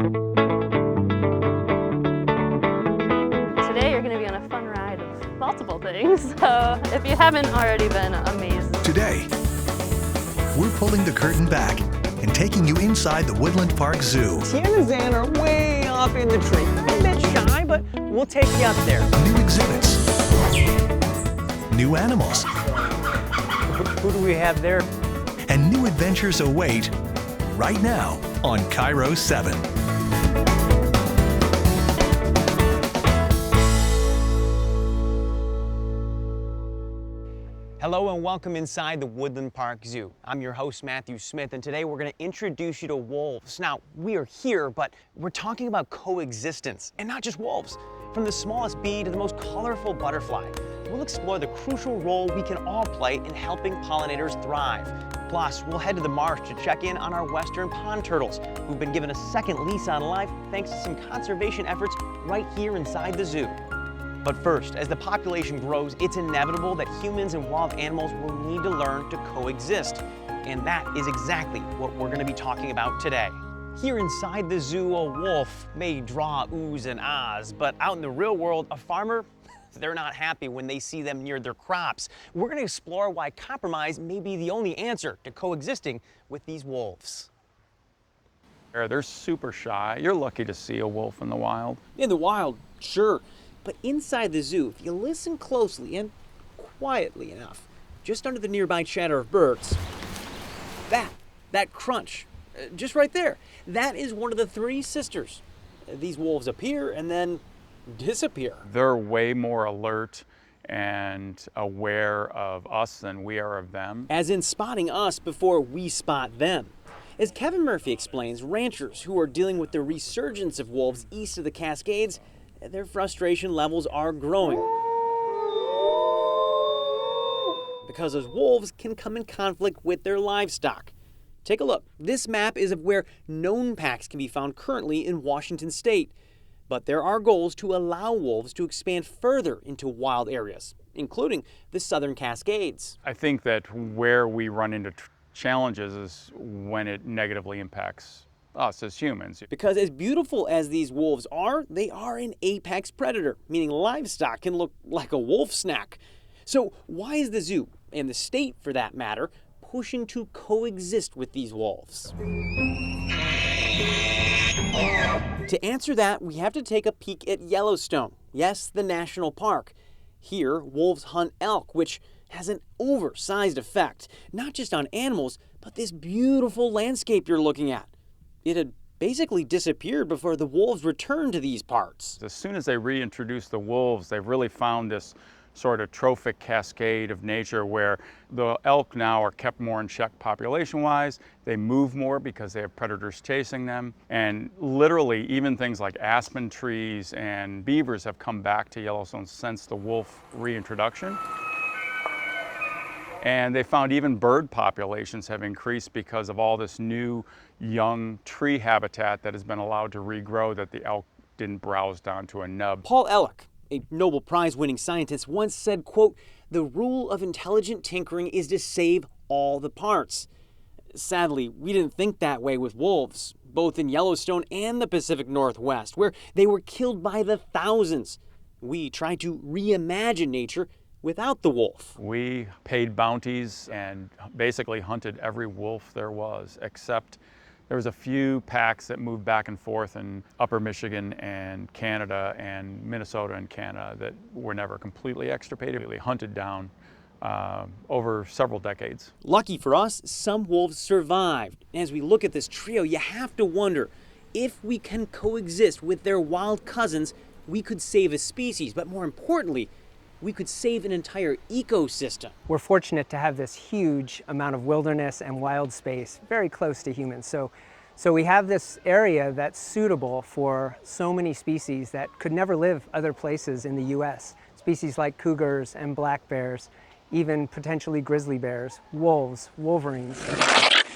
Today you're going to be on a fun ride of multiple things, so if you haven't already been amazed. Today, we're pulling the curtain back and taking you inside the Woodland Park Zoo. Tian and Zan are way up in the tree. A bit shy, but we'll take you up there. New exhibits. New animals. Who do we have there? And new adventures await right now on KIRO 7. Hello and welcome inside the Woodland Park Zoo. I'm your host, Matthew Smith, and today we're going to introduce you to wolves. Now, we are here, but we're talking about coexistence, and not just wolves. From the smallest bee to the most colorful butterfly, we'll explore the crucial role we can all play in helping pollinators thrive. Plus, we'll head to the marsh to check in on our western pond turtles, who've been given a second lease on life thanks to some conservation efforts right here inside the zoo. But first, as the population grows, it's inevitable that humans and wild animals will need to learn to coexist. And that is exactly what we're going to be talking about today. Here inside the zoo, a wolf may draw oohs and ahs, but out in the real world, a farmer, they're not happy when they see them near their crops. We're going to explore why compromise may be the only answer to coexisting with these wolves. They're super shy. You're lucky to see a wolf in the wild. In the wild, sure. But inside the zoo, if you listen closely and quietly enough, just under the nearby chatter of birds, that crunch, just right there, that is one of the three sisters. These wolves appear and then disappear. They're way more alert and aware of us than we are of them. As in spotting us before we spot them. As Kevin Murphy explains, ranchers who are dealing with the resurgence of wolves east of the Cascades, their frustration levels are growing. Because those wolves can come in conflict with their livestock. Take a look. This map is of where known packs can be found currently in Washington state. But there are goals to allow wolves to expand further into wild areas, including the southern Cascades. I think that where we run into challenges is when it negatively impacts us as humans. Because as beautiful as these wolves are, they are an apex predator, meaning livestock can look like a wolf snack. So why is the zoo, and the state for that matter, pushing to coexist with these wolves? To answer that, we have to take a peek at Yellowstone. Yes, the national park. Here, wolves hunt elk, which has an oversized effect, not just on animals, but this beautiful landscape you're looking at. It had basically disappeared before the wolves returned to these parts. As soon as they reintroduced the wolves, they've really found this sort of trophic cascade of nature where the elk now are kept more in check population-wise. They move more because they have predators chasing them. And literally, even things like aspen trees and beavers have come back to Yellowstone since the wolf reintroduction. And they found even bird populations have increased because of all this new young tree habitat that has been allowed to regrow that the elk didn't browse down to a nub. Paul Ehrlich, a Nobel Prize-winning scientist, once said, quote, "The rule of intelligent tinkering is to save all the parts." Sadly, we didn't think that way with wolves, both in Yellowstone and the Pacific Northwest, where they were killed by the thousands. We tried to reimagine nature without the wolf. We paid bounties and basically hunted every wolf there was, except there was a few packs that moved back and forth in upper Michigan and Canada and Minnesota and Canada that were never completely extirpated, hunted down over several decades. Lucky for us, some wolves survived. As we look at this trio, you have to wonder, if we can coexist with their wild cousins, we could save a species, but more importantly, we could save an entire ecosystem. We're fortunate to have this huge amount of wilderness and wild space very close to humans. So we have this area that's suitable for so many species that could never live other places in the US. Species like cougars and black bears, even potentially grizzly bears, wolves, wolverines.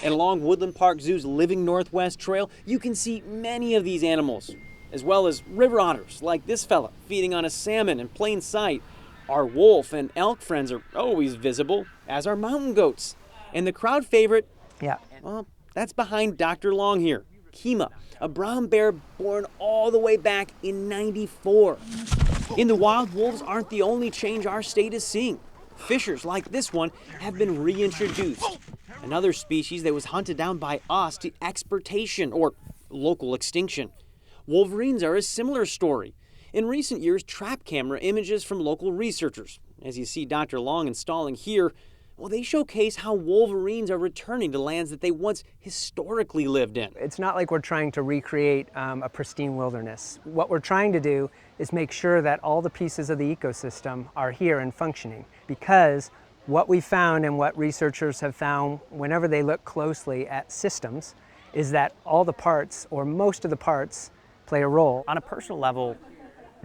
And along Woodland Park Zoo's Living Northwest Trail, you can see many of these animals, as well as river otters like this fella feeding on a salmon in plain sight. Our wolf and elk friends are always visible, as are mountain goats. And the crowd favorite, well, that's behind Dr. Long here. Kima, a brown bear born all the way back in '94. In the wild, wolves aren't the only change our state is seeing. Fishers like this one have been reintroduced. Another species that was hunted down by us to exportation or local extinction. Wolverines are a similar story. In recent years, trap camera images from local researchers, as you see Dr. Long installing here, well, they showcase how wolverines are returning to lands that they once historically lived in. It's not like we're trying to recreate a pristine wilderness. What we're trying to do is make sure that all the pieces of the ecosystem are here and functioning, because what we found and what researchers have found whenever they look closely at systems is that all the parts, or most of the parts, play a role. On a personal level,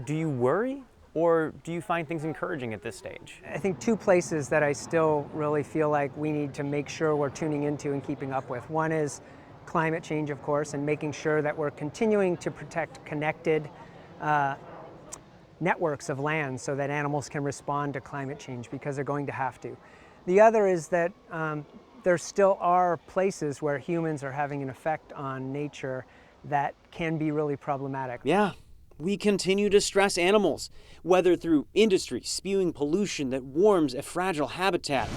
do you worry or do you find things encouraging at this stage? I think two places that I still really feel like we need to make sure we're tuning into and keeping up with. One is climate change, of course, and making sure that we're continuing to protect connected networks of land so that animals can respond to climate change, because they're going to have to. The other is that there still are places where humans are having an effect on nature that can be really problematic. Yeah, we continue to stress animals, whether through industry spewing pollution that warms a fragile habitat,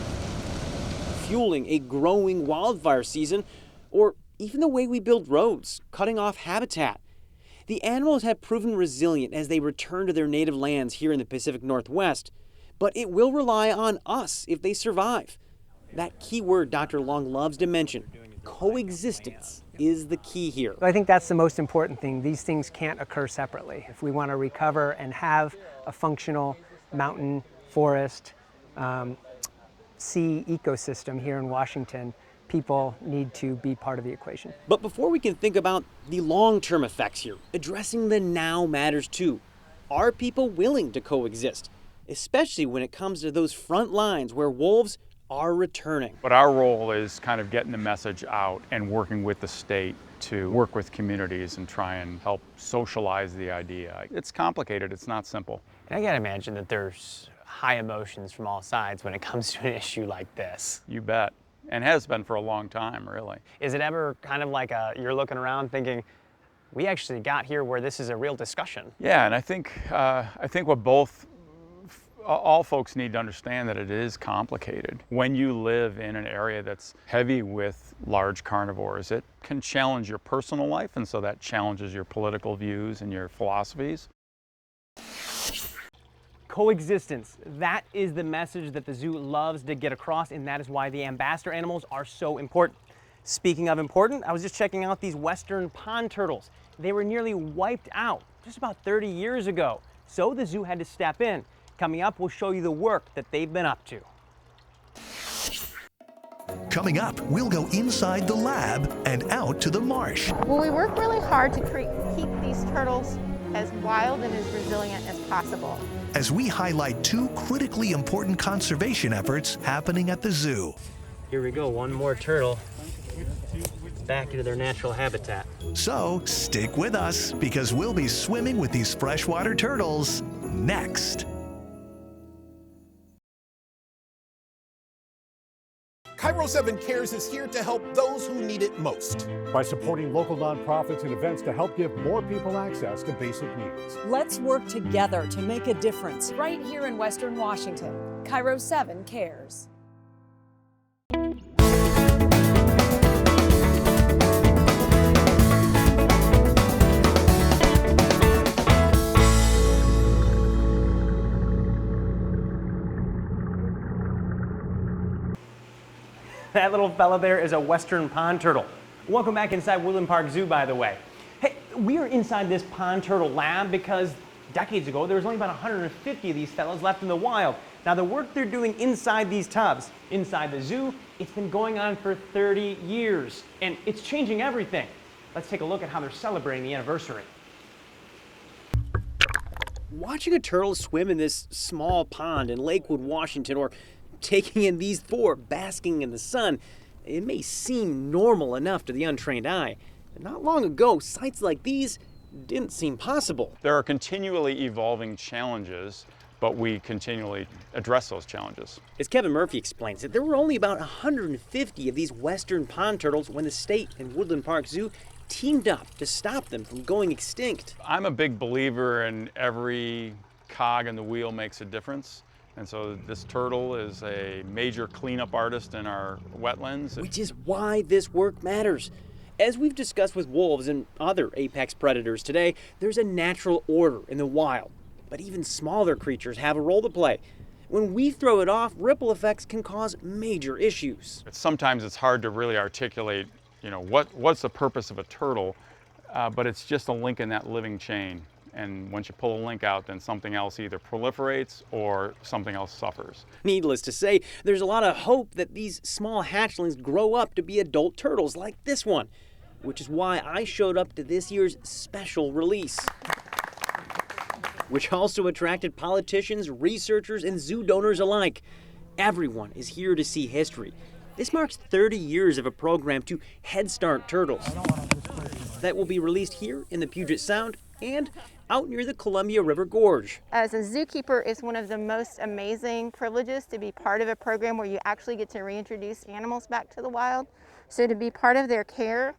fueling a growing wildfire season, or even the way we build roads, cutting off habitat. The animals have proven resilient as they return to their native lands here in the Pacific Northwest, but it will rely on us if they survive. That key word Dr. Long loves to mention, coexistence, is the key here. I think that's the most important thing. These things can't occur separately. If we want to recover and have a functional mountain, forest, sea ecosystem here in Washington, people need to be part of the equation. But before we can think about the long-term effects here, addressing the now matters too. Are people willing to coexist? Especially when it comes to those front lines where wolves are returning. But our role is kind of getting the message out and working with the state to work with communities and try and help socialize the idea. It's complicated, it's not simple. And I gotta imagine that there's high emotions from all sides when it comes to an issue like this. You bet. And has been for a long time, really. Is it ever kind of like you're looking around thinking, we actually got here where this is a real discussion? Yeah, and I think what all folks need to understand that it is complicated. When you live in an area that's heavy with large carnivores, it can challenge your personal life, and so that challenges your political views and your philosophies. Coexistence. That is the message that the zoo loves to get across, and that is why the ambassador animals are so important. Speaking of important, I was just checking out these western pond turtles. They were nearly wiped out just about 30 years ago, so the zoo had to step in. Coming up, we'll show you the work that they've been up to. Coming up, we'll go inside the lab and out to the marsh. Well, we work really hard to keep these turtles as wild and as resilient as possible. As we highlight two critically important conservation efforts happening at the zoo. Here we go, one more turtle back into their natural habitat. So stick with us, because we'll be swimming with these freshwater turtles next. KIRO 7 Cares is here to help those who need it most. By supporting local nonprofits and events to help give more people access to basic needs. Let's work together to make a difference right here in Western Washington. KIRO 7 Cares. That little fella there is a western pond turtle. Welcome back inside Woodland Park Zoo, by the way. Hey, we are inside this pond turtle lab because decades ago there was only about 150 of these fellas left in the wild. Now the work they're doing inside these tubs, inside the zoo, it's been going on for 30 years, and it's changing everything. Let's take a look at how they're celebrating the anniversary. Watching a turtle swim in this small pond in Lakewood, Washington, or taking in these four basking in the sun, it may seem normal enough to the untrained eye. Not long ago, sights like these didn't seem possible. There are continually evolving challenges, but we continually address those challenges. As Kevin Murphy explains it, there were only about 150 of these western pond turtles when the state and Woodland Park Zoo teamed up to stop them from going extinct. I'm a big believer in every cog in the wheel makes a difference. And so this turtle is a major cleanup artist in our wetlands. Which is why this work matters. As we've discussed with wolves and other apex predators today, there's a natural order in the wild. But even smaller creatures have a role to play. When we throw it off, ripple effects can cause major issues. Sometimes it's hard to really articulate, what's the purpose of a turtle, but it's just a link in that living chain. And once you pull a link out, then something else either proliferates or something else suffers. Needless to say, there's a lot of hope that these small hatchlings grow up to be adult turtles like this one, which is why I showed up to this year's special release, which also attracted politicians, researchers, and zoo donors alike. Everyone is here to see history. This marks 30 years of a program to Head Start turtles that will be released here in the Puget Sound and out near the Columbia River Gorge. As a zookeeper, it's one of the most amazing privileges to be part of a program where you actually get to reintroduce animals back to the wild. So to be part of their care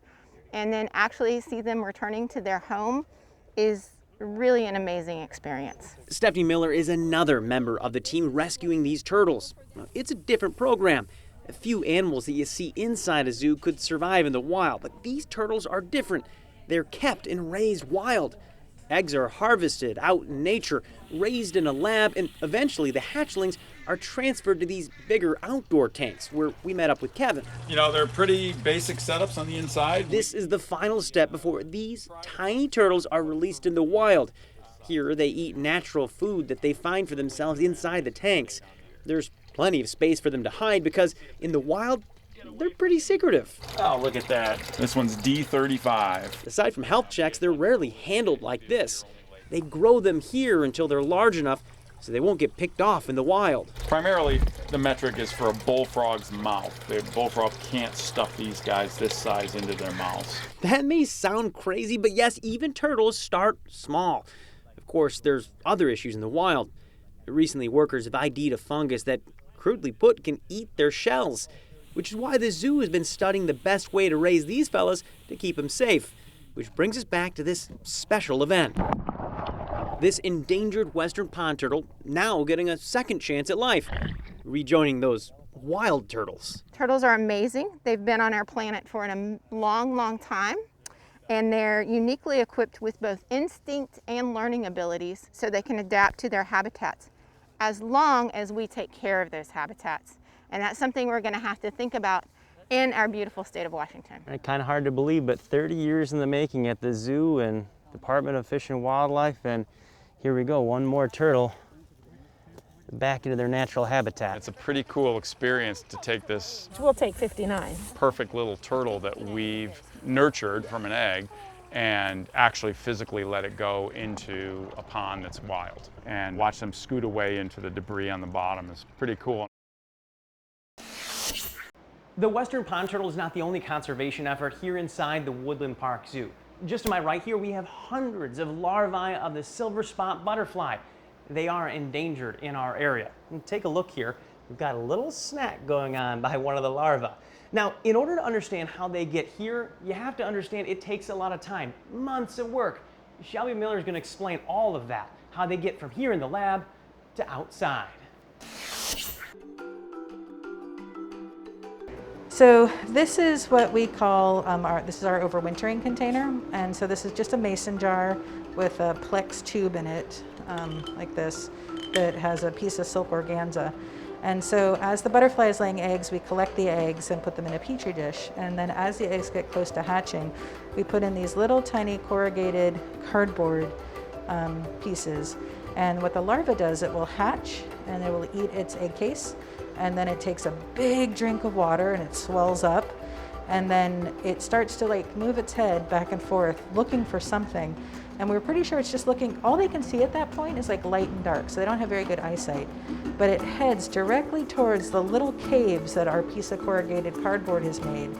and then actually see them returning to their home is really an amazing experience. Stephanie Miller is another member of the team rescuing these turtles. It's a different program. A few animals that you see inside a zoo could survive in the wild, but these turtles are different. They're kept and raised wild. Eggs are harvested out in nature, raised in a lab, and eventually the hatchlings are transferred to these bigger outdoor tanks where we met up with Kevin. They're pretty basic setups on the inside. This is the final step before these tiny turtles are released in the wild. Here they eat natural food that they find for themselves inside the tanks. There's plenty of space for them to hide because in the wild, they're pretty secretive. Oh, look at that. This one's D35. Aside from health checks, they're rarely handled like this. They grow them here until they're large enough so they won't get picked off in the wild. Primarily, the metric is for a bullfrog's mouth. The bullfrog can't stuff these guys this size into their mouths. That may sound crazy, but yes, even turtles start small. Of course, there's other issues in the wild. Recently, workers have ID'd a fungus that, crudely put, can eat their shells, which is why the zoo has been studying the best way to raise these fellas to keep them safe. Which brings us back to this special event. This endangered western pond turtle now getting a second chance at life, rejoining those wild turtles. Turtles are amazing. They've been on our planet for a long, long time, and they're uniquely equipped with both instinct and learning abilities so they can adapt to their habitats as long as we take care of those habitats. And that's something we're going to have to think about in our beautiful state of Washington. Kind of hard to believe, but 30 years in the making at the zoo and Department of Fish and Wildlife, and here we go, one more turtle back into their natural habitat. It's a pretty cool experience to take this We'll take 59. perfect little turtle that we've nurtured from an egg and actually physically let it go into a pond that's wild and watch them scoot away into the debris on the bottom is pretty cool. The western pond turtle is not the only conservation effort here inside the Woodland Park Zoo. Just to my right here, we have hundreds of larvae of the silver spot butterfly. They are endangered in our area. And take a look here. We've got a little snack going on by one of the larvae. Now, in order to understand how they get here, you have to understand it takes a lot of time, months of work. Shelby Miller is going to explain all of that, how they get from here in the lab to outside. So this is what we call, this is our overwintering container. And so this is just a mason jar with a Plex tube in it, like this, that has a piece of silk organza. And so as the butterfly is laying eggs, we collect the eggs and put them in a petri dish. And then as the eggs get close to hatching, we put in these little tiny corrugated cardboard pieces. And what the larva does, it will hatch and it will eat its egg case. And then it takes a big drink of water and it swells up. And then it starts to move its head back and forth looking for something. And we're pretty sure it's just looking, all they can see at that point is light and dark, so they don't have very good eyesight. But it heads directly towards the little caves that our piece of corrugated cardboard has made.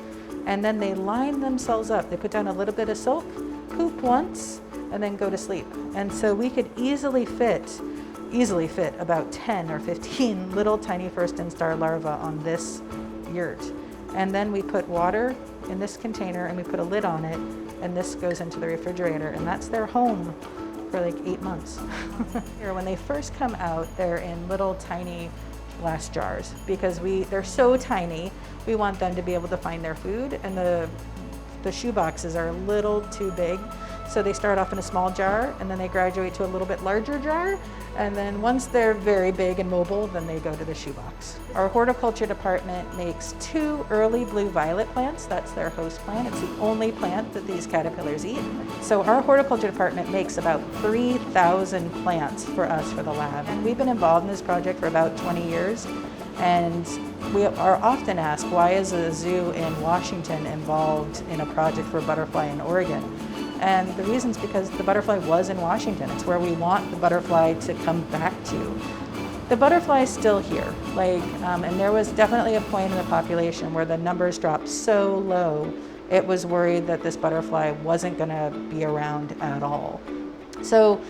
And then they line themselves up. They put down a little bit of silk, poop once, and then go to sleep. And so we could easily fit about 10 or 15 little tiny first instar larvae on this yurt. And then we put water in this container and we put a lid on it. and this goes into the refrigerator, and that's their home for like 8 months. When they first come out, they're in little tiny glass jars because they're so tiny. We want them to be able to find their food, and the shoe boxes are a little too big. So they start off in a small jar, and then they graduate to a little bit larger jar. And then once they're very big and mobile, then they go to the shoebox. Our horticulture department makes 2 early blue violet plants. That's their host plant. It's the only plant that these caterpillars eat. So our horticulture department makes about 3,000 plants for us for the lab. And we've been involved in this project for about 20 years. And we are often asked, why is a zoo in Washington involved in a project for a butterfly in Oregon? And the reason is because the butterfly was in Washington. It's where we want the butterfly to come back to. The butterfly is still here, and there was definitely a point in the population where the numbers dropped so low, it was worried that this butterfly wasn't gonna be around at all. So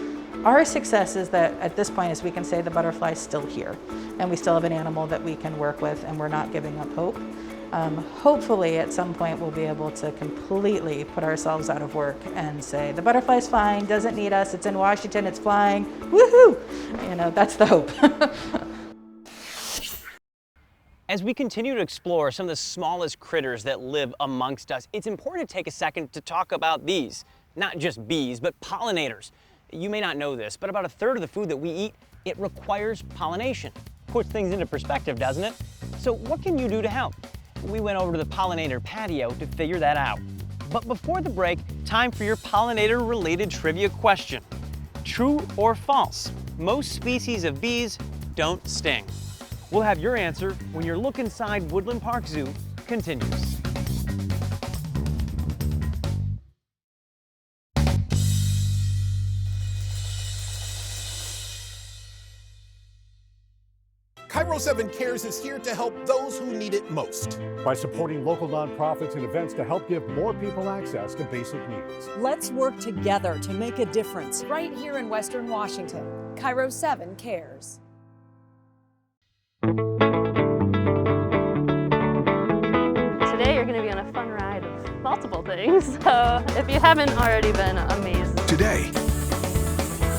our success is that at this point is we can say the butterfly is still here, and we still have an animal that we can work with, and we're not giving up hope. Hopefully at some point we'll be able to completely put ourselves out of work and say, the butterfly's fine, doesn't need us, it's in Washington, it's flying, woohoo! You know, that's the hope. As we continue to explore some of the smallest critters that live amongst us, it's important to take a second to talk about these. Not just bees, but pollinators. You may not know this, but about 1/3 of the food that we eat, it requires pollination. Puts things into perspective, doesn't it? So what can you do to help? We went over to the pollinator patio to figure that out. But before the break, time for your pollinator-related trivia question. True or false? Most species of bees don't sting. We'll have your answer when your look inside Woodland Park Zoo continues. KIRO 7 Cares is here to help those who need it most. By supporting local nonprofits and events to help give more people access to basic needs. Let's work together to make a difference right here in Western Washington. KIRO 7 cares. Today you're going to be on a fun ride of multiple things, so if you haven't already been amazed. Today,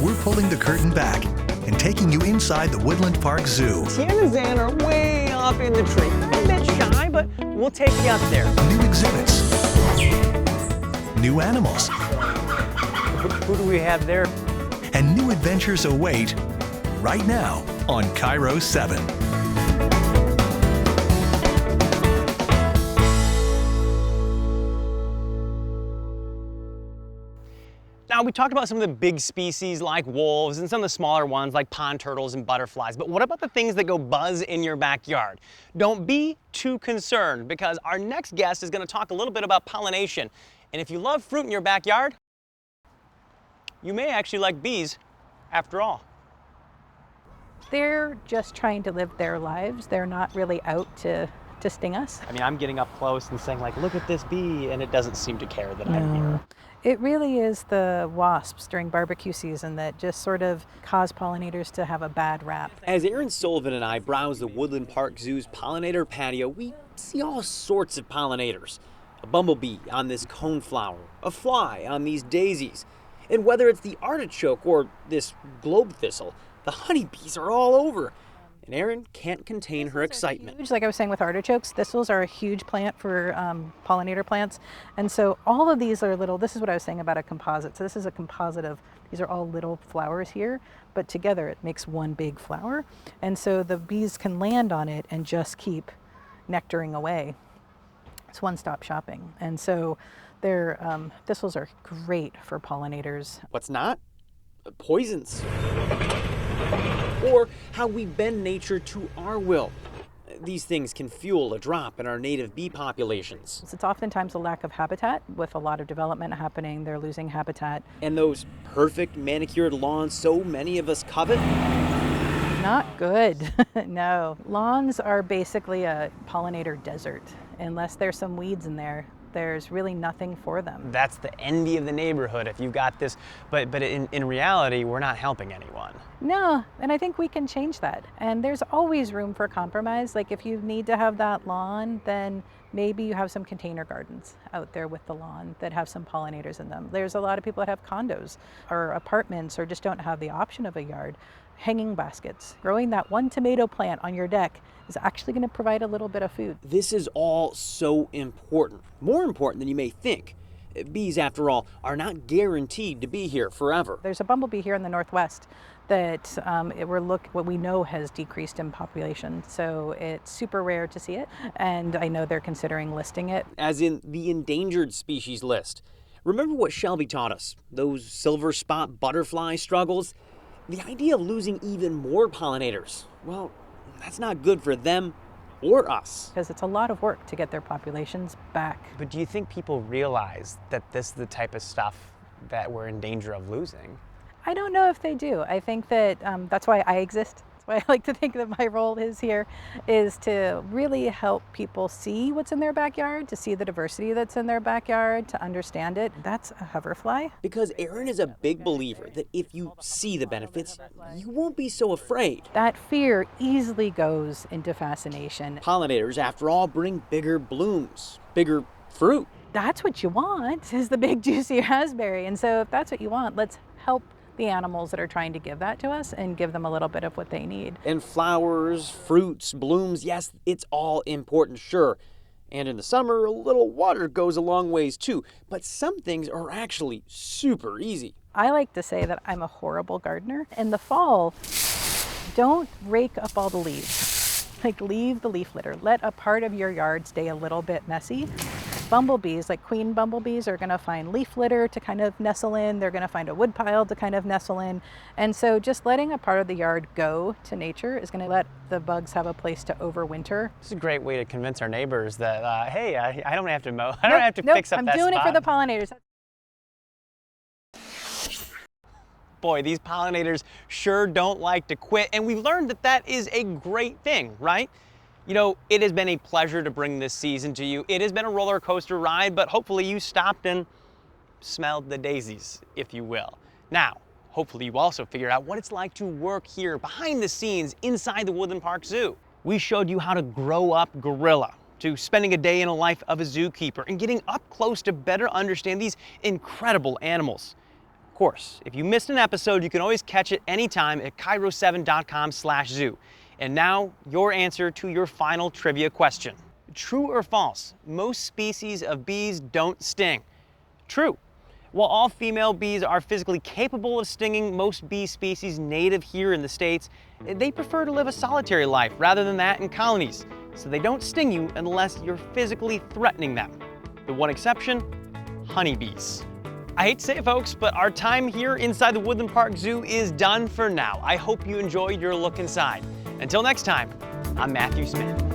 we're pulling the curtain back and taking you inside the Woodland Park Zoo. Tian and Zan are way up in the tree. A bit shy, but we'll take you up there. New exhibits. New animals. Who do we have there? And new adventures await right now on KIRO 7. Now, we talked about some of the big species like wolves and some of the smaller ones like pond turtles and butterflies, but what about the things that go buzz in your backyard? Don't be too concerned, because our next guest is going to talk a little bit about pollination. And if you love fruit in your backyard, you may actually like bees after all. They're just trying to live their lives. They're not really out to sting us. I mean, I'm getting up close and saying like, look at this bee, and it doesn't seem to care that I'm here. It really is the wasps during barbecue season that just sort of cause pollinators to have a bad rap. As Aaron Sullivan and I browse the Woodland Park Zoo's pollinator patio, we see all sorts of pollinators. A bumblebee on this coneflower, a fly on these daisies. And whether it's the artichoke or this globe thistle, the honeybees are all over. And Erin can't contain her excitement. Huge, like I was saying with artichokes, thistles are a huge plant for pollinator plants. And so all of these are little, this is what I was saying about a composite. So this is a composite of, these are all little flowers here, but together it makes one big flower. And so the bees can land on it and just keep nectaring away. It's one-stop shopping. And so thistles are great for pollinators. What's not? Poisons. Or how we bend nature to our will. These things can fuel a drop in our native bee populations. It's oftentimes a lack of habitat. With a lot of development happening, they're losing habitat. And those perfect manicured lawns so many of us covet? Not good, no. Lawns are basically a pollinator desert. Unless there's some weeds in there, there's really nothing for them. That's the envy of the neighborhood if you've got this, but in reality, we're not helping anyone. No, and I think we can change that. And there's always room for compromise. Like if you need to have that lawn, then Maybe you have some container gardens out there with the lawn that have some pollinators in them. There's a lot of people that have condos or apartments or just don't have the option of a yard. Hanging baskets. Growing that one tomato plant on your deck is actually going to provide a little bit of food. This is all so important, more important than you may think. Bees, after all, are not guaranteed to be here forever. There's a bumblebee here in the Northwest that what we know has decreased in population. So it's super rare to see it, and I know they're considering listing it. As in the endangered species list. Remember what Shelby taught us, those silver spot butterfly struggles? The idea of losing even more pollinators, well, that's not good for them or us. Because it's a lot of work to get their populations back. But do you think people realize that this is the type of stuff that we're in danger of losing? I don't know if they do. I think that that's why I exist. That's why I like to think that my role is here, is to really help people see what's in their backyard, to see the diversity that's in their backyard, to understand it. That's a hoverfly. Because Erin is a big believer that if you see the benefits, you won't be so afraid. That fear easily goes into fascination. Pollinators, after all, bring bigger blooms, bigger fruit. That's what you want, is the big juicy raspberry. And so if that's what you want, let's help the animals that are trying to give that to us and give them a little bit of what they need. And flowers, fruits, blooms, yes, it's all important, sure. And in the summer, a little water goes a long ways too. But some things are actually super easy. I like to say that I'm a horrible gardener. In the fall, don't rake up all the leaves. Like, leave the leaf litter. Let a part of your yard stay a little bit messy. Bumblebees, like queen bumblebees, are going to find leaf litter to kind of nestle in. They're going to find a wood pile to kind of nestle in. And so just letting a part of the yard go to nature is going to let the bugs have a place to overwinter. This is a great way to convince our neighbors that, hey, I don't have to mow. I don't have to fix up that spot. I'm doing it for the pollinators. Boy, these pollinators sure don't like to quit. And we learned that that is a great thing, right? You know, it has been a pleasure to bring this season to you. It has been a roller coaster ride, but hopefully you stopped and smelled the daisies, if you will. Now, hopefully you also figured out what it's like to work here behind the scenes inside the Woodland Park Zoo. We showed you how to grow up gorilla, to spending a day in the life of a zookeeper and getting up close to better understand these incredible animals. Of course, if you missed an episode, you can always catch it anytime at KIRO7.com/zoo. And now, your answer to your final trivia question. True or false? Most species of bees don't sting. True. While all female bees are physically capable of stinging, most bee species native here in the States, they prefer to live a solitary life rather than that in colonies. So they don't sting you unless you're physically threatening them. The one exception, honeybees. I hate to say it, folks, but our time here inside the Woodland Park Zoo is done for now. I hope you enjoyed your look inside. Until next time, I'm Matthew Smith.